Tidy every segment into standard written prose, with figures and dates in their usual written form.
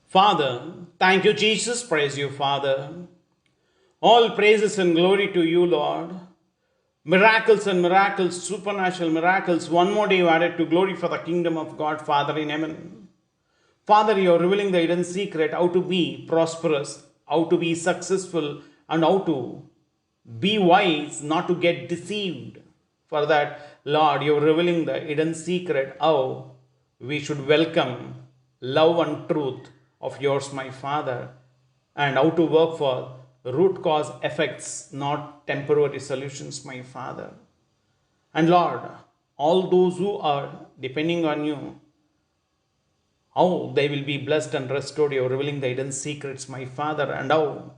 Father, thank you, Jesus. Praise you, Father. All praises and glory to you, Lord. Miracles and miracles, supernatural miracles. One more day you added to glory for the kingdom of God, Father in heaven. Father, you are revealing the hidden secret how to be prosperous, how to be successful, and how to be wise, not to get deceived. For that, Lord, you are revealing the hidden secret how we should welcome love and truth of yours, my Father, and how to work for root cause effects, not temporary solutions, my Father. And Lord, all those who are depending on you, how they will be blessed and restored. You are revealing the hidden secrets, my Father, and how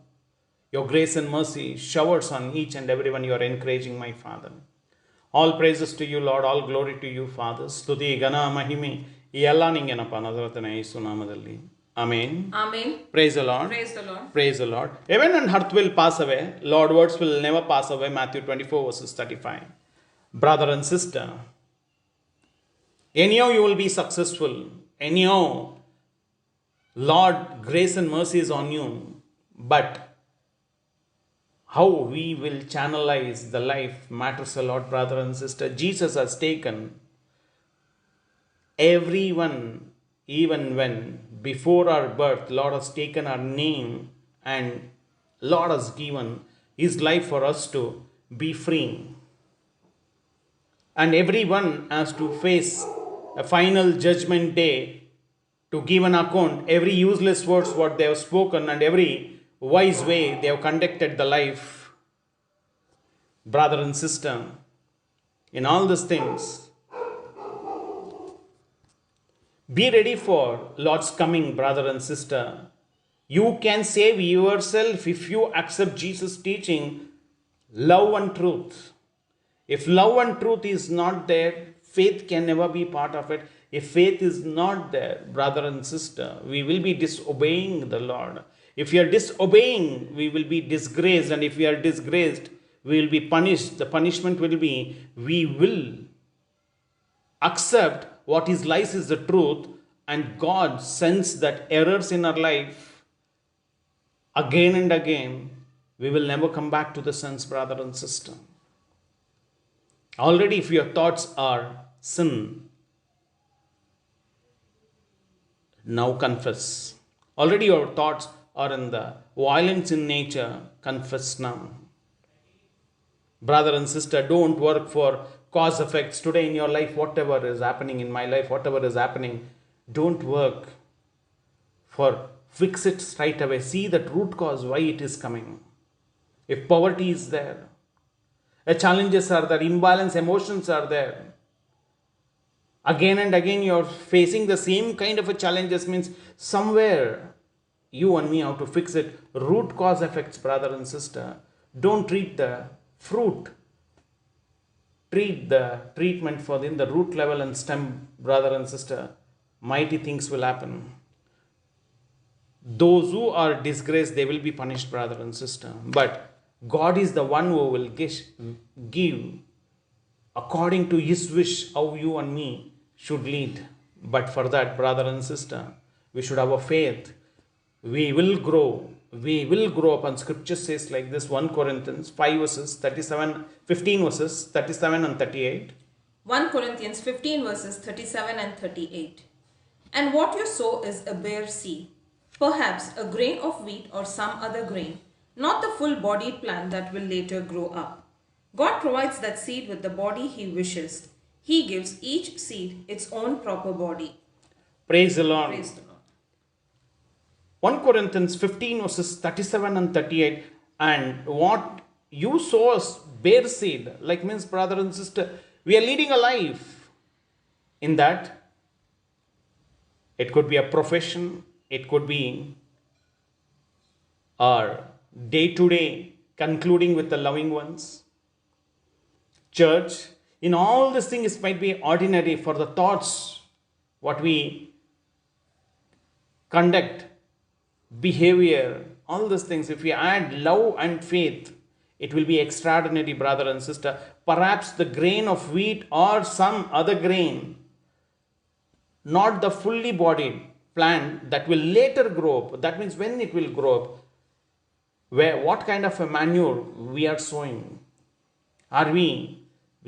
your grace and mercy showers on each and everyone you are encouraging, my Father. All praises to you, Lord. All glory to you, Father. ಸ್ತುತಿ ಘನ ಮಹಿಮೆ ಈ ಎಲ್ಲ ನಿಂಗೆನಪ್ಪ ನಜರತನ ಯೇಸು ನಾಮದಲ್ಲಿ. Amen. Amen. Praise the Lord. Praise the Lord. Praise the Lord. Heaven and earth will pass away. Lord words will never pass away. Matthew 24 verses 35. Brother and sister, anyhow you will be successful. Anyhow, Lord, grace and mercy is on you. But how we will channelize the life matters a lot, brother and sister. Jesus has taken everyone, even when before our birth, Lord has taken our name and Lord has given his life for us to be free. And everyone has to face a final judgment day to give an account every useless words what they have spoken and every wise way they have conducted the life. Brother and sister, in all these things, be ready for Lord's coming, brother and sister. You can save yourself if you accept Jesus' teaching, love and truth. If love and truth is not there, faith can never be part of it. If faith is not there, brother and sister, we will be disobeying the Lord. If we are disobeying, we will be disgraced. And if we are disgraced, we will be punished. The punishment will be, we will accept what is lies is the truth, and God sends that errors in our life again and again. We will never come back to the sense, brother and sister. Already, if your thoughts are sin, now confess. Already your thoughts are in the violence in nature, confess now. Brother and sister, don't work for cause effects today in your life. Whatever is happening in my life, whatever is happening, don't work for fix it straight away. See that root cause why it is coming. If poverty is there, challenges are there, imbalance emotions are there, again and again you are facing the same kind of a challenges, means somewhere you and me have to fix it. Root cause effects, brother and sister. Don't treat the fruit, treat the treatment for the root level and stem, brother and sister. Mighty things will happen. Those who are disgraced, they will be punished, brother and sister. But God is the one who will give according to his wish how you and me should lead. But for that, brother and sister, we should have a faith. We will grow. We will grow up. And scripture says like this, 1 Corinthians 5 verses 37, 15 verses 37 and 38. 1 Corinthians 15 verses 37 and 38. And what you sow is a bare seed, perhaps a grain of wheat or some other grain, not the full-bodied plant that will later grow up. God provides that seed with the body he wishes. He gives each seed its own proper body. Praise the Lord. Praise the Lord. 1 Corinthians 15 verses 37 and 38. And what you sow is bare seed, like means, brother and sister, we are leading a life in that. It could be a profession, it could be our day-to-day concluding with the loving ones. Church, in all these things, it might be ordinary for the thoughts, what we conduct, behavior, all these things. If we add love and faith, it will be extraordinary, brother and sister. Perhaps the grain of wheat or some other grain, not the fully bodied, plant that will later grow up. That means when it will grow up, what kind of a manure we are sowing? Are we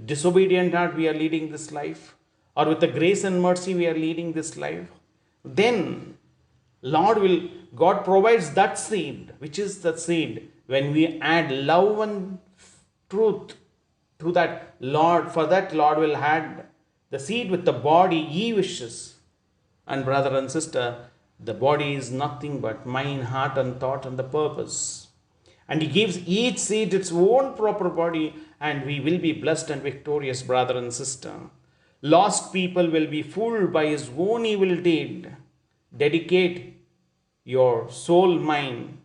disobedient heart we are leading this life? Or with the grace and mercy we are leading this life? Then God provides that seed, which is the seed when we add love and truth to that Lord. For that Lord will add the seed with the body he wishes. And brother and sister, the body is nothing but mind, heart and thought and the purpose. And he gives each seed its own proper body, and we will be blessed and victorious, brother and sister. Lost people will be fooled by his own evil deed. Dedicate your soul, mind,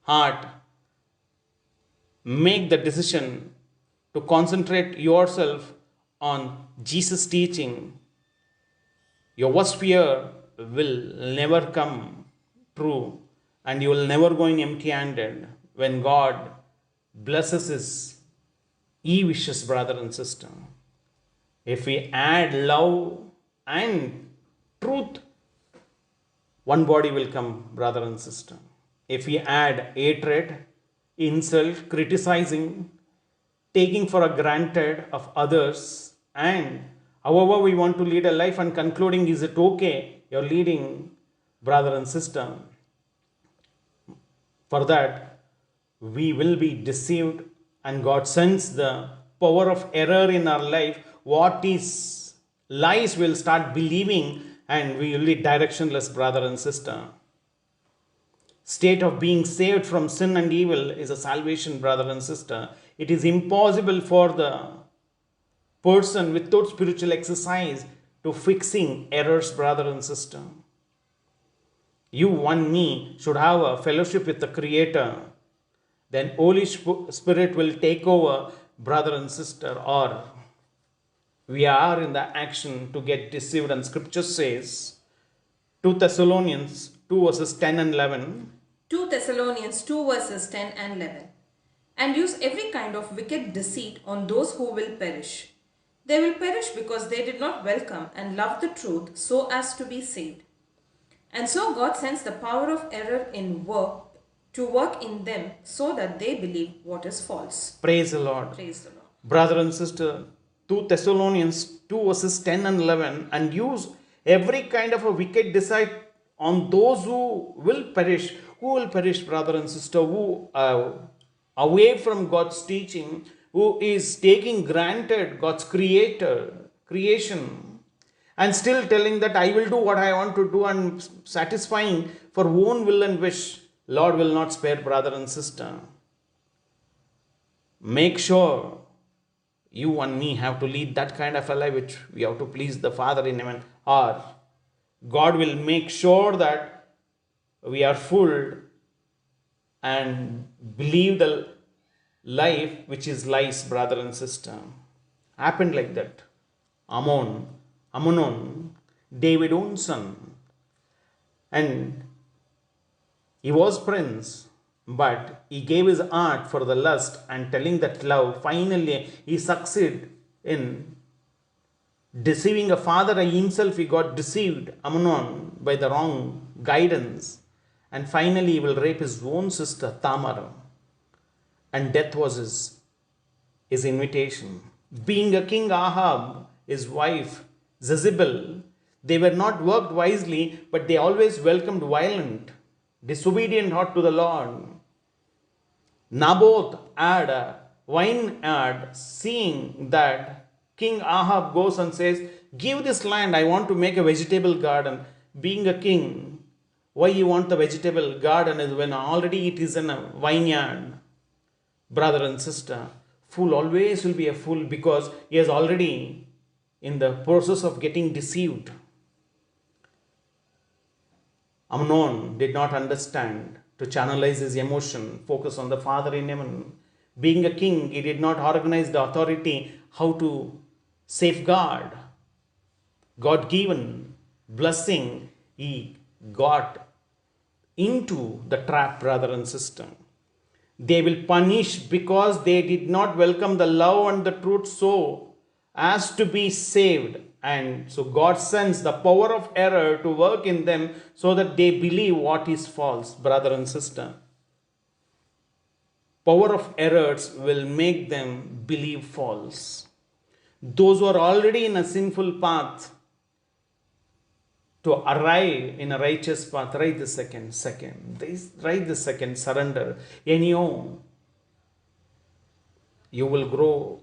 heart. Make the decision to concentrate yourself on Jesus' teaching. Your worst fear will never come true, and you will never go in empty-handed when God blesses his wishes, brother and sister. If we add love and truth, one body will come, brother and sister. If we add hatred, insult, criticizing, taking for granted of others, and however we want to lead a life and concluding, is it okay you're leading, brother and sister? For that, we will be deceived, and God sends the power of error in our life. What is lies we'll start believing, and we will be directionless, brother and sister. State of being saved from sin and evil is a salvation, brother and sister. It is impossible for the person without spiritual exercise to fixing errors, brother and sister. You and me should have a fellowship with the Creator. Then Holy Spirit will take over, brother and sister, or we are in the action to get deceived. And scripture says, 2 Thessalonians 2 verses 10 and 11. 2 Thessalonians 2 verses 10 and 11. And use every kind of wicked deceit on those who will perish. They will perish because they did not welcome and love the truth so as to be saved. And so God sends the power of error to work in them so that they believe what is false. Praise the Lord. Praise the Lord. Brother and sister, 2 Thessalonians 2 verses 10 and 11. And use every kind of a wicked deceit on those who will perish. Who will perish, brother and sister? Who away from God's teaching, who is taking granted God's creation, and still telling that I will do what I want to do and satisfying for own will and wish. Lord will not spare, brother and sister. Make sure you and me have to lead that kind of a life which we have to please the Father in heaven, or God will make sure that we are fooled and believe the life which is lies, brother and sister. Happened like that. Amnon, David's own son. And he was prince, but he gave his heart for the lust and telling that love. Finally, he succeeded in deceiving a father. Himself, he got deceived, Amnon, by the wrong guidance. And finally, he will rape his own sister, Tamar. And death was his invitation. Being a king, Ahab, his wife, Jezebel, they were not worked wisely, but they always welcomed violent, disobedient heart to the Lord. Naboth had a vineyard, seeing that King Ahab goes and says, give this land, I want to make a vegetable garden. Being a king, why you want the vegetable garden is when already it is in a vineyard? Brother and sister, fool always will be a fool because he is already in the process of getting deceived. Amnon did not understand to channelize his emotion, focus on the Father in heaven. Being a king, he did not organize the authority how to safeguard God-given blessing. He got into the trap, brother and sister. They will punish because they did not welcome the love and the truth so as to be saved. And so God sends the power of error to work in them so that they believe what is false, brother and sister. Power of errors will make them believe false. Those who are already in a sinful path, to arrive in a righteous path, right this second, surrender. Anyhow, you will grow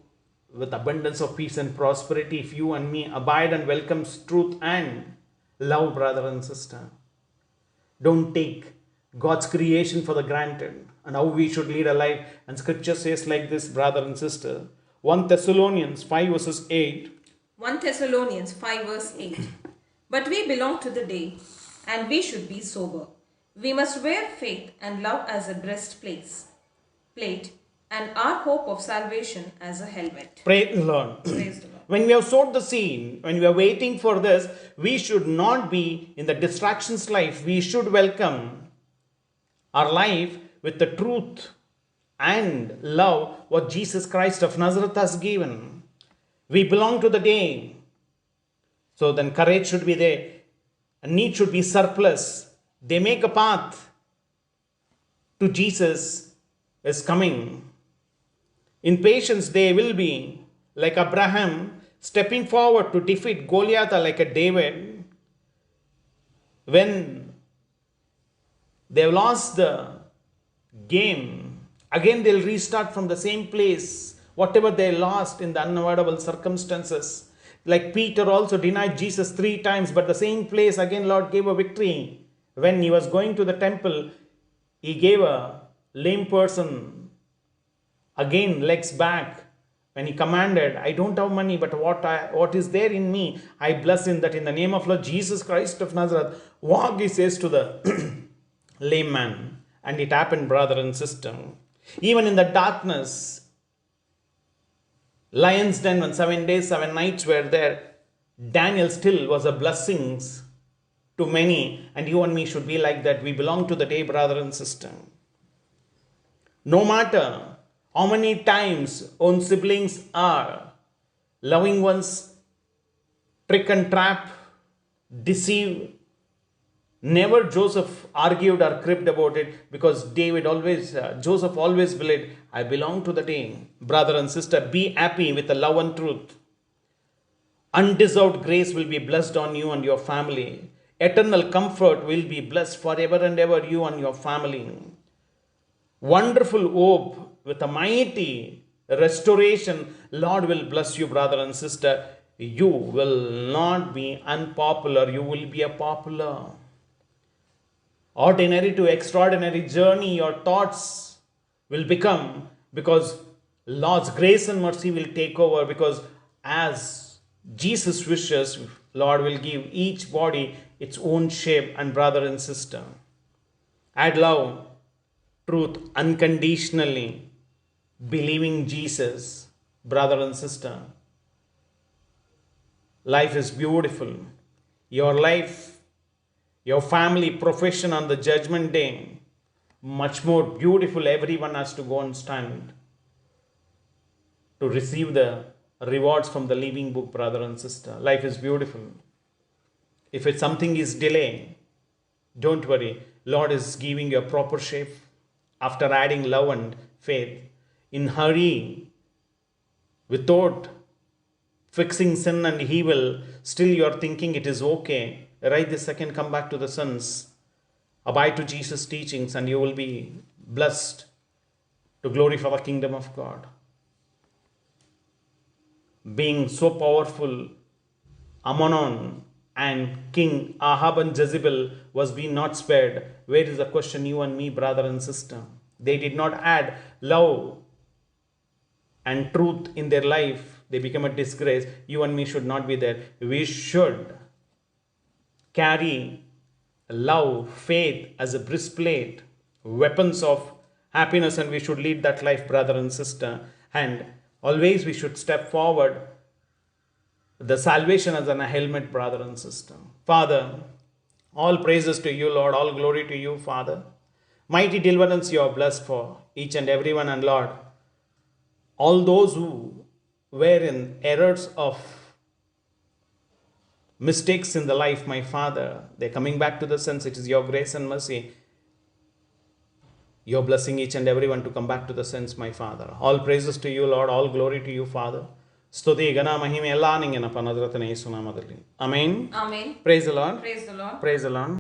with abundance of peace and prosperity if you and me abide and welcome truth and love, brother and sister. Don't take God's creation for the granted and how we should lead a life. And scripture says like this, brother and sister. 1 Thessalonians 5 verses 8. 1 Thessalonians 5 verse 8. But we belong to the day, and we should be sober. We must wear faith and love as a breastplate, and our hope of salvation as a helmet. Praise the Lord. Praise the Lord. When we have sowed the seed, when we are waiting for this, we should not be in the distractions life. We should welcome our life with the truth and love what Jesus Christ of Nazareth has given. We belong to the day. So then courage should be there. Need should be surplus. They make a path to Jesus is coming. In patience they will be like Abraham stepping forward to defeat Goliath like a David. When they've lost the game, again they'll restart from the same place. Whatever they lost in the unavoidable circumstances. Like Peter also denied Jesus 3 times, but the same place again Lord gave a victory. When he was going to the temple, he gave a lame person again legs back. When he commanded, I don't have money, but what is there in me, I bless him, that in the name of Lord Jesus Christ of Nazareth, walk, he says to the lame man. And it happened, brother and sister. Even in the darkness, lion's den, when 7 days, 7 nights were there, Daniel still was a blessing to many, and you and me should be like that. We belong to the day, brother and sister. No matter how many times own siblings are loving ones, trick and trap, deceive, never Joseph argued or cribbed about it, because Joseph always believed, I belong to the day. Brother and sister, be happy with the love and truth. Undeserved grace will be blessed on you and your family. Eternal comfort will be blessed forever and ever, you and your family. Wonderful hope with a mighty restoration. Lord will bless you, brother and sister. You will not be unpopular. You will be a popular. Ordinary to extraordinary journey, your thoughts will become, because Lord's grace and mercy will take over, because as Jesus wishes, Lord will give each body its own shape. And brother and sister, add love, truth unconditionally, believing Jesus, brother and sister. Life is beautiful. Your life, your family, profession on the judgment day, much more beautiful. Everyone has to go and stand to receive the rewards from the living book, brother and sister. Life is beautiful. If it's something is delay, don't worry. Lord is giving you a proper shape after adding love and faith. In hurry, without fixing sin and evil, still you are thinking it is okay. Right this second, come back to the sons. Abide to Jesus' teachings, and you will be blessed to glorify the kingdom of God. Being so powerful, Amnon and King Ahab and Jezebel was being not spared. Where is the question, you and me, brother and sister? They did not add love and truth in their life. They became a disgrace. You and me should not be there. We should carry love, faith as a breastplate, weapons of happiness, and we should lead that life, brother and sister. And always we should step forward, the salvation as a helmet, brother and sister. Father, all praises to you, Lord, all glory to you, Father. Mighty deliverance you are blessed for each and everyone, and Lord, all those who were in errors of mistakes in the life, my Father. They're coming back to the sense. It is your grace and mercy. You're blessing each and everyone to come back to the sense, my Father. All praises to you, Lord. All glory to you, Father. ಸ್ತುತಿ ಘನ ಮಹಿಮೆ ಎಲ್ಲ ನಿಂಗೆನಪ್ಪ ನಜರತನ ಯೇಸು ನಾಮದಲ್ಲಿ. Amen. Amen. Praise the Lord. Praise the Lord. Praise the Lord.